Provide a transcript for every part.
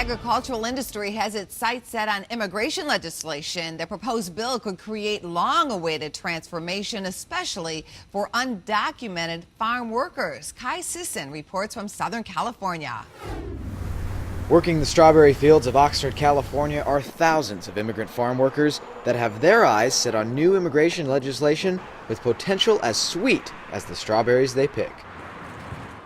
agricultural industry has its sights set on immigration legislation. The proposed bill could create long-awaited transformation, especially for undocumented farm workers. Kai Sisson reports from Southern California. Working the strawberry fields of Oxnard, California are thousands of immigrant farm workers that have their eyes set on new immigration legislation with potential as sweet as the strawberries they pick.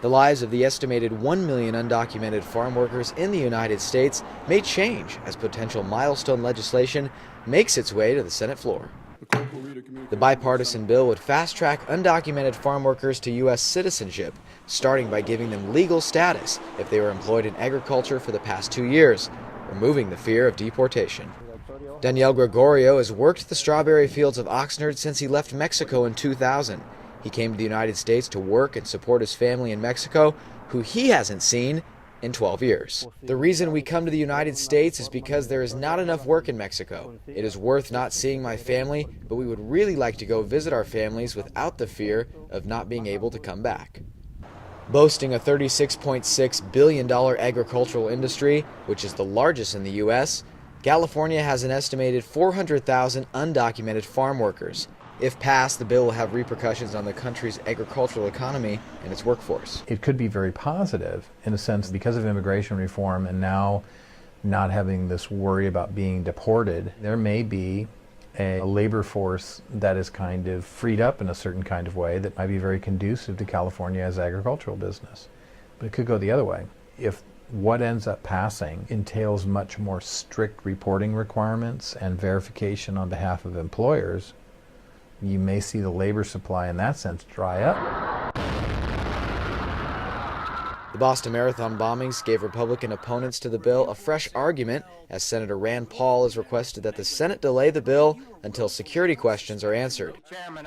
The lives of the estimated 1 million undocumented farm workers in the United States may change as potential milestone legislation makes its way to the Senate floor. The bipartisan bill would fast-track undocumented farm workers to U.S. citizenship, starting by giving them legal status if they were employed in agriculture for the past 2 years, removing the fear of deportation. Daniel Gregorio has worked the strawberry fields of Oxnard since he left Mexico in 2000. He came to the United States to work and support his family in Mexico, who he hasn't seen in 12 years. The reason we come to the United States is because there is not enough work in Mexico. It is worth not seeing my family, but we would really like to go visit our families without the fear of not being able to come back. Boasting a $36.6 billion agricultural industry, which is the largest in the U.S., California has an estimated 400,000 undocumented farm workers. If passed, the bill will have repercussions on the country's agricultural economy and its workforce. It could be very positive in a sense because of immigration reform and now not having this worry about being deported. There may be a labor force that is kind of freed up in a certain kind of way that might be very conducive to California as agricultural business. But it could go the other way. If what ends up passing entails much more strict reporting requirements and verification on behalf of employers, you may see the labor supply in that sense dry up. The Boston Marathon bombings gave Republican opponents to the bill a fresh argument, as Senator Rand Paul has requested that the Senate delay the bill until security questions are answered.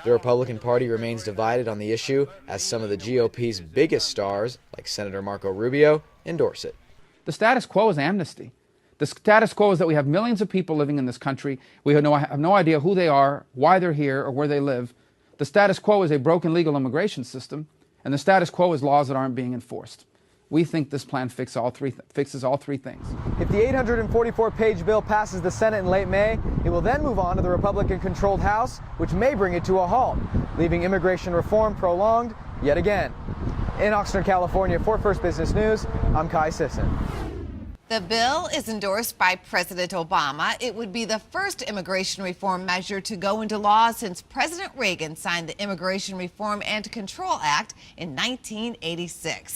The Republican Party remains divided on the issue, as some of the GOP's biggest stars, like Senator Marco Rubio, endorse it. The status quo is amnesty. The status quo is that we have millions of people living in this country. We have no idea who they are, why they're here, or where they live. The status quo is a broken legal immigration system, and the status quo is laws that aren't being enforced. We think this plan fixes all three things. If the 844-page bill passes the Senate in late May, it will then move on to the Republican-controlled House, which may bring it to a halt, leaving immigration reform prolonged yet again. In Oxnard, California, for First Business News, I'm Kai Sisson. The bill is endorsed by President Obama. It would be the first immigration reform measure to go into law since President Reagan signed the Immigration Reform and Control Act in 1986.